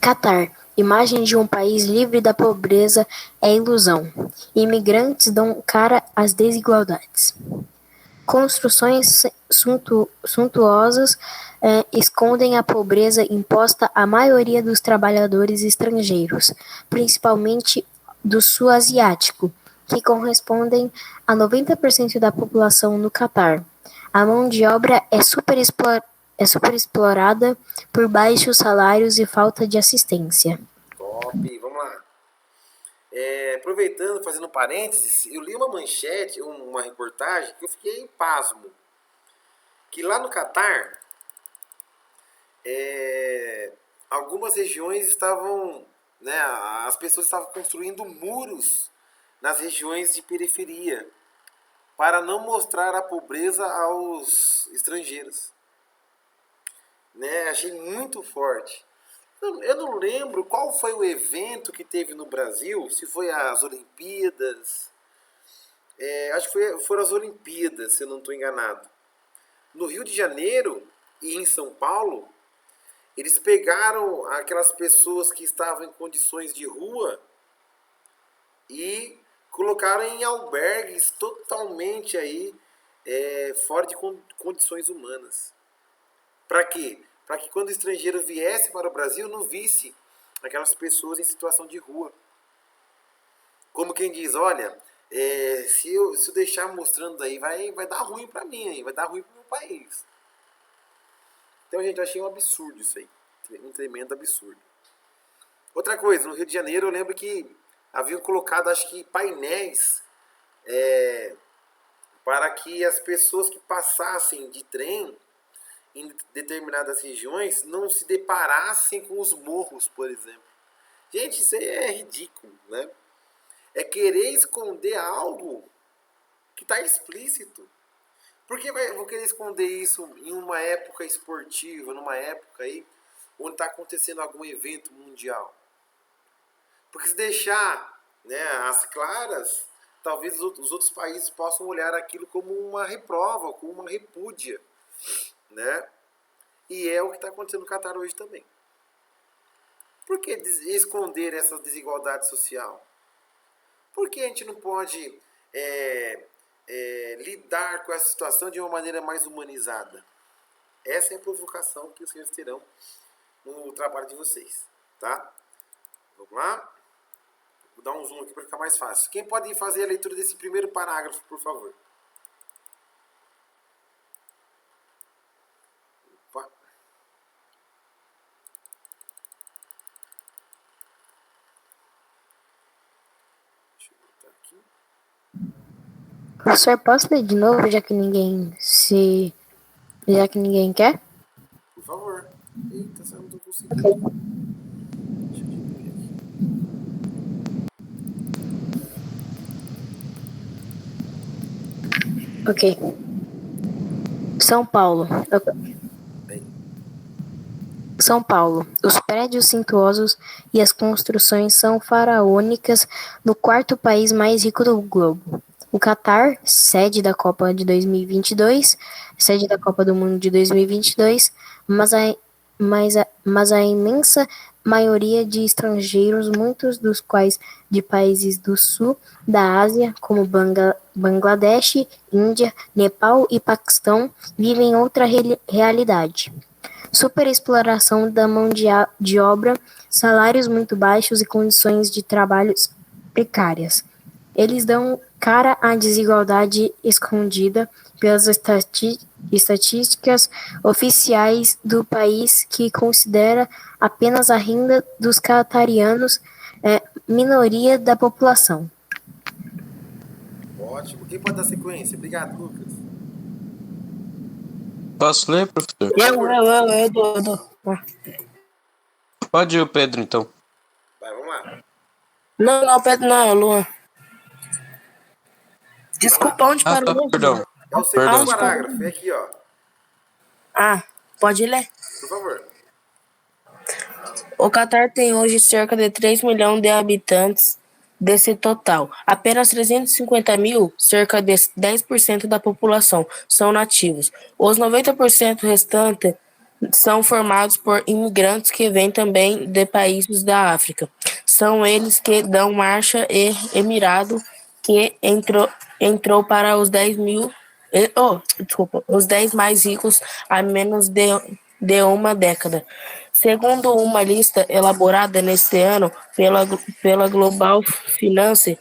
Catar. Imagem de um país livre da pobreza é ilusão. Imigrantes dão cara às desigualdades. Construções suntuosas escondem a pobreza imposta à maioria dos trabalhadores estrangeiros, principalmente do sul asiático, que correspondem a 90% da população no Catar. A mão de obra é superexplorada por baixos salários e falta de assistência. Top, vamos lá. Aproveitando, fazendo parênteses, eu li uma manchete, uma reportagem, que eu fiquei pasmo. Que lá no Catar, algumas regiões estavam, né, as pessoas estavam construindo muros nas regiões de periferia para não mostrar a pobreza aos estrangeiros. Né, achei muito forte. Eu não lembro qual foi o evento que teve no Brasil, se foi as Olimpíadas. Acho que foram as Olimpíadas, se eu não estou enganado. No Rio de Janeiro e em São Paulo, eles pegaram aquelas pessoas que estavam em condições de rua e colocaram em albergues totalmente aí, fora de condições humanas. Para quê? Para que quando o estrangeiro viesse para o Brasil, não visse aquelas pessoas em situação de rua. Como quem diz, olha, se eu deixar mostrando aí, vai dar ruim para mim, aí, vai dar ruim para o meu país. Então, gente, eu achei um absurdo isso aí. Um tremendo absurdo. Outra coisa, no Rio de Janeiro, eu lembro que haviam colocado, acho que, painéis para que as pessoas que passassem de trem em determinadas regiões não se deparassem com os morros, por exemplo. Gente, isso aí é ridículo, né? É querer esconder algo que está explícito. Por que eu vou querer esconder isso em uma época esportiva, numa época aí onde está acontecendo algum evento mundial? Porque se deixar, né, as claras, talvez os outros países possam olhar aquilo como uma reprova, como uma repúdia. Né? E é o que está acontecendo no Catar hoje também. Por que esconder essa desigualdade social? Por que a gente não pode lidar com essa situação de uma maneira mais humanizada? Essa é a provocação que os senhores terão no trabalho de vocês, tá? Vamos lá? Vou dar um zoom aqui para ficar mais fácil. Quem pode fazer a leitura desse primeiro parágrafo, por favor? Opa. Deixa eu botar aqui. Professor, posso ler de novo, já que ninguém quer? Por favor. Eita, eu não tô conseguindo. Deixa eu diminuir aqui. Ok. São Paulo. São Paulo. Os prédios suntuosos e as construções são faraônicas no quarto país mais rico do globo. O Catar, sede da Copa de 2022, sede da Copa do Mundo de 2022, mas a imensa maioria de estrangeiros, muitos dos quais de países do sul da Ásia, como Bangladesh, Índia, Nepal e Paquistão, vivem outra realidade. Superexploração da mão de obra, salários muito baixos e condições de trabalho precárias. Eles dão cara à desigualdade escondida pelas estatísticas oficiais do país, que considera apenas a renda dos catarianos minoria da população. Ótimo. Quem pode dar sequência? Obrigado, Lucas. Posso ler, professor? Eu dou. Pode ir o Pedro, então. Vai, vamos lá. Não, Pedro, não, Luan. Desculpa, onde parou mesmo? Perdão. É o segundo Perdão. parágrafo. É aqui, ó. Pode ler? Por favor. O Catar tem hoje cerca de 3 milhões de habitantes. Desse total, apenas 350 mil, cerca de 10% da população, são nativos. Os 90% restantes são formados por imigrantes que vêm também de países da África. São eles que dão marcha e Emirado, que entrou para os 10 mais ricos há menos de uma década. Segundo uma lista elaborada neste ano pela Global Finance,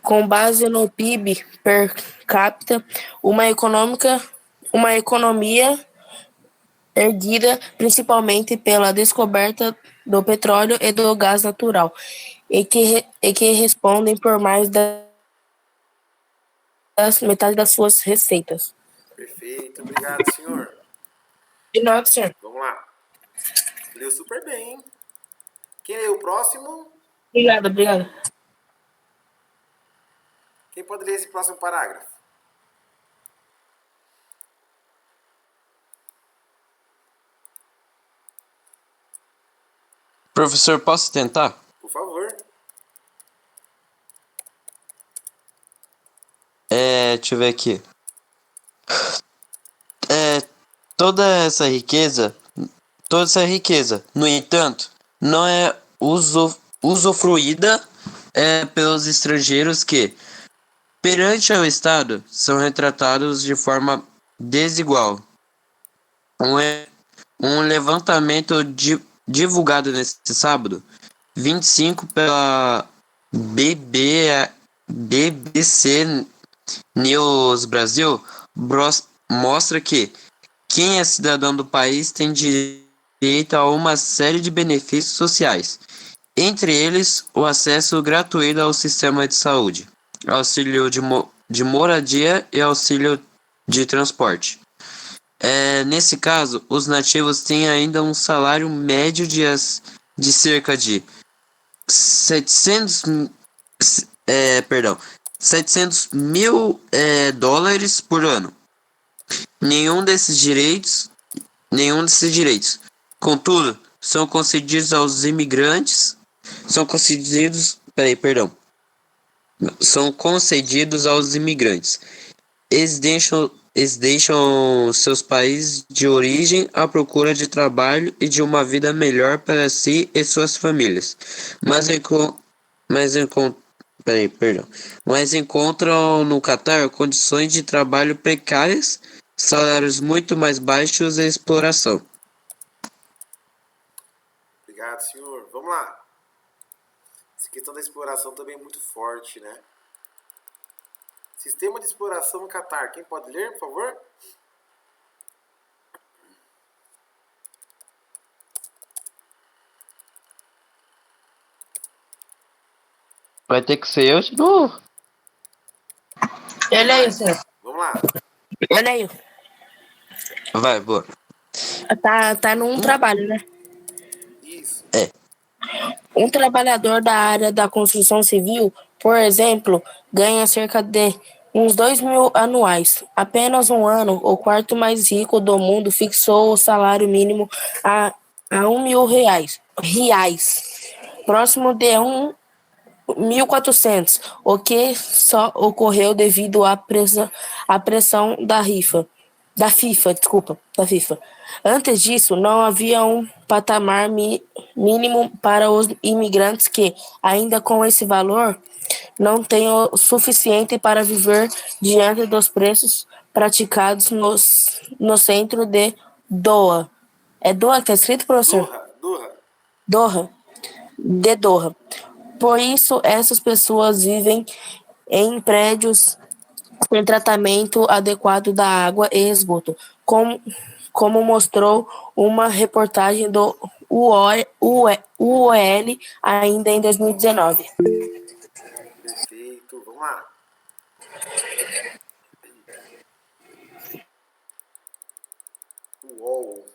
com base no PIB per capita, uma economia erguida principalmente pela descoberta do petróleo e do gás natural, e que respondem por mais da metade das suas receitas. Perfeito. Obrigado, senhor. De nada, senhor. Vamos lá. Leu super bem, hein? Quem lê o próximo? Obrigado. Quem pode ler esse próximo parágrafo? Professor, posso tentar? Por favor. Deixa eu ver aqui. Toda essa riqueza, no entanto, não é usufruída pelos estrangeiros que, perante ao Estado, são retratados de forma desigual. Um levantamento divulgado neste sábado, 25, pela BBC News Brasil, mostra que quem é cidadão do país tem direito a uma série de benefícios sociais, entre eles o acesso gratuito ao sistema de saúde, auxílio de moradia e auxílio de transporte. Nesse caso, os nativos têm ainda um salário médio de cerca de 700 mil dólares por ano. Nenhum desses direitos, contudo, são concedidos aos imigrantes, são concedidos aos imigrantes. Eles deixam seus países de origem à procura de trabalho e de uma vida melhor para si e suas famílias, Peraí, perdão. Mas encontram no Catar condições de trabalho precárias, salários muito mais baixos e exploração. Obrigado, senhor. Vamos lá. Essa questão da exploração também é muito forte, né? Sistema de exploração no Catar. Quem pode ler, por favor? Vai ter que ser eu de novo. Olha aí, senhor. Vamos lá. Olha aí. Vai, boa. Tá num trabalho, né? Isso. Um trabalhador da área da construção civil, por exemplo, ganha cerca de uns 2.000 anuais. Apenas um ano, o quarto mais rico do mundo fixou o salário mínimo a R$ 1.000, próximo de 1.400, o que só ocorreu devido à pressão da FIFA, desculpa, da FIFA. Antes disso, não havia um patamar mínimo para os imigrantes que, ainda com esse valor, não têm o suficiente para viver diante dos preços praticados no centro de Doha. É Doha que está escrito, professor? Doha. Doha. Por isso, essas pessoas vivem em prédios sem tratamento adequado da água e esgoto, como mostrou uma reportagem do UOL ainda em 2019. Perfeito. Vamos lá. UOL.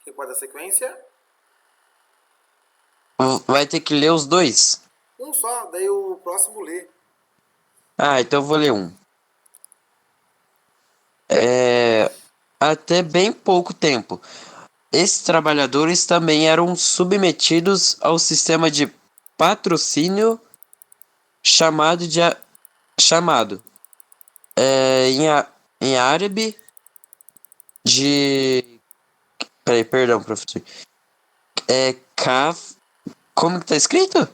Quem pode dar sequência? Vai ter que ler os dois. Um só, daí o próximo lê. Ah, então eu vou ler um. Até bem pouco tempo, esses trabalhadores também eram submetidos ao sistema de patrocínio chamado chamado em árabe de perdão, professor. Kaf, como que tá escrito?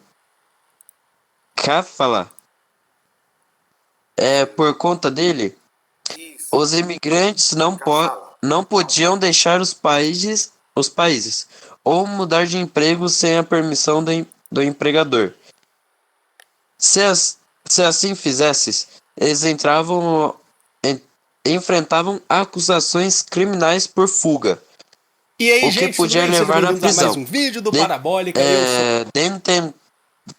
Kafala. Por conta dele, Isso. os imigrantes não podiam deixar os países ou mudar de emprego sem a permissão do empregador. Se assim fizesses, eles enfrentavam acusações criminais por fuga, E aí, o que gente, tudo podia bem? Sejam levar à bem-vindos a mais prisão, um vídeo do de- Parabólica. Eu sou...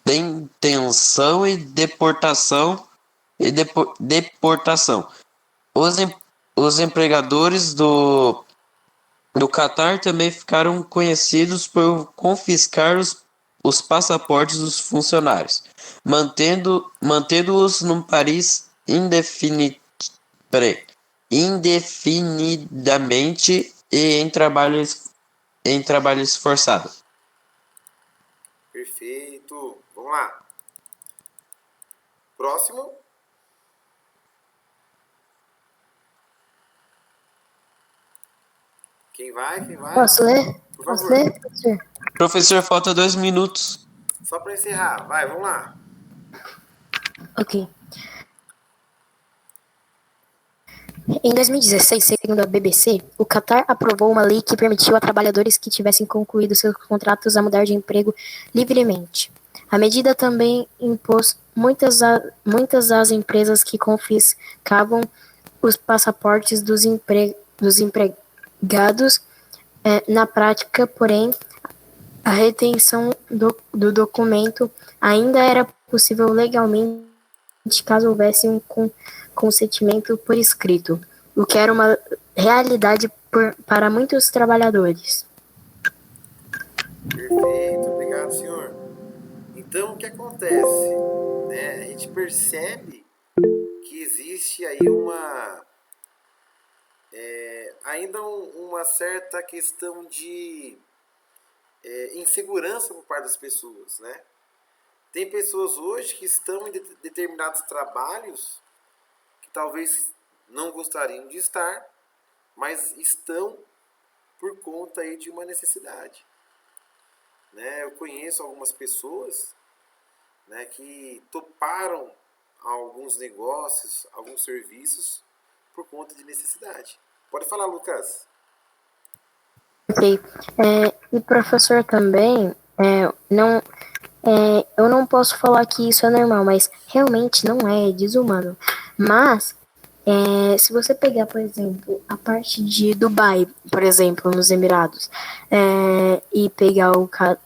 detenção e deportação. Os, em- os empregadores do Catar também ficaram conhecidos por confiscar os passaportes dos funcionários, mantendo-os no país indefinidamente e em trabalhos forçados. Perfeito. Vamos lá. Próximo. Quem vai? Posso ler? Por Posso favor. ler, professor? Professor, falta 2 minutos. Só para encerrar. Vai, vamos lá. Ok. Em 2016, segundo a BBC, o Catar aprovou uma lei que permitiu a trabalhadores que tivessem concluído seus contratos a mudar de emprego livremente. A medida também impôs muitas às empresas que confiscavam os passaportes dos empregados. Na prática, porém, a retenção do documento ainda era possível legalmente caso houvesse um consentimento por escrito, o que era uma realidade para muitos trabalhadores. Perfeito. Obrigado, senhor. Então, o que acontece? A gente percebe que existe aí ainda uma certa questão de insegurança por parte das pessoas, né? Tem pessoas hoje que estão em determinados trabalhos que talvez não gostariam de estar, mas estão por conta aí de uma necessidade. Né? Eu conheço algumas pessoas, né, que toparam alguns negócios, alguns serviços por conta de necessidade. Pode falar, Lucas. Ok. E professor também, eu não posso falar que isso é normal, mas realmente não é desumano. Mas, se você pegar, por exemplo, a parte de Dubai, por exemplo, nos Emirados, e pegar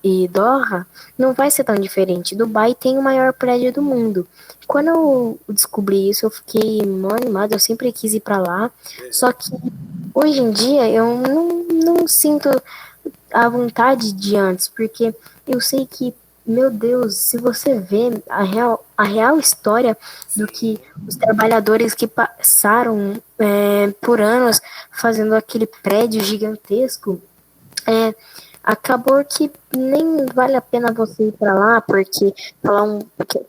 e Doha, não vai ser tão diferente. Dubai tem o maior prédio do mundo. Quando eu descobri isso, eu fiquei muito animada, eu sempre quis ir para lá. Só que hoje em dia eu não sinto a vontade de antes, porque eu sei que, meu Deus, se você vê a real história do que os trabalhadores que passaram por anos fazendo aquele prédio gigantesco, acabou que nem vale a pena você ir para lá, porque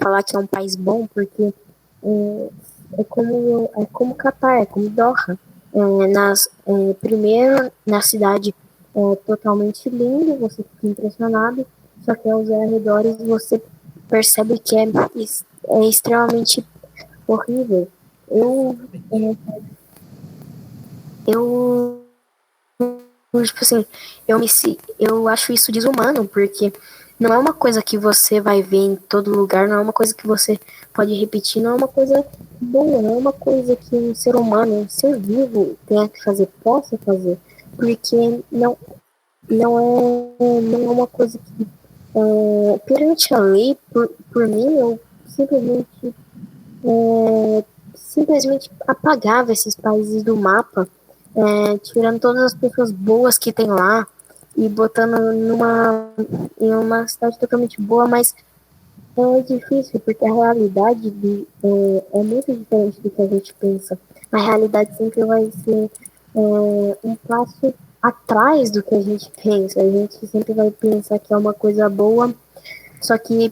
falar que é um país bom, porque é como Catar, é como Doha. Primeiro, na cidade totalmente linda, você fica impressionado, só que aos arredores você percebe que é extremamente horrível. Eu, tipo assim, eu acho isso desumano, porque não é uma coisa que você vai ver em todo lugar, não é uma coisa que você pode repetir, não é uma coisa boa, não é uma coisa que um ser humano, um ser vivo tenha que fazer, possa fazer, porque não é uma coisa que, perante a lei, por mim, eu simplesmente apagava esses países do mapa, tirando todas as pessoas boas que tem lá e botando em uma cidade totalmente boa, mas é difícil, porque a realidade é muito diferente do que a gente pensa. A realidade sempre vai ser um passo atrás do que a gente pensa. A gente sempre vai pensar que é uma coisa boa, só que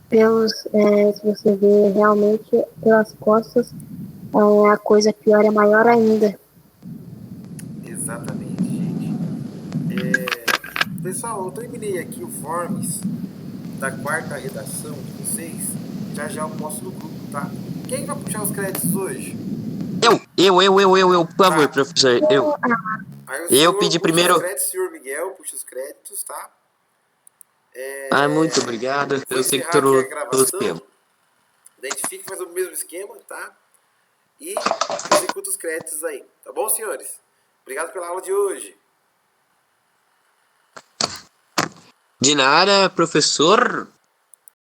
se você ver realmente pelas costas, a coisa pior é maior ainda. Exatamente, gente. Pessoal, eu terminei aqui o Forms da quarta redação de vocês. Já já eu posto no grupo, tá? Quem vai puxar os créditos hoje? Por favor, Tá. professor, eu. Aí o Eu senhor pedi puxa primeiro. os créditos, senhor Miguel puxa os créditos, tá? Muito obrigado. Vou Eu sei que encerrar aqui a todos gravação. Identifique, faz o mesmo esquema, tá? E executa os créditos aí. Tá bom, senhores? Obrigado pela aula de hoje. De nada, professor.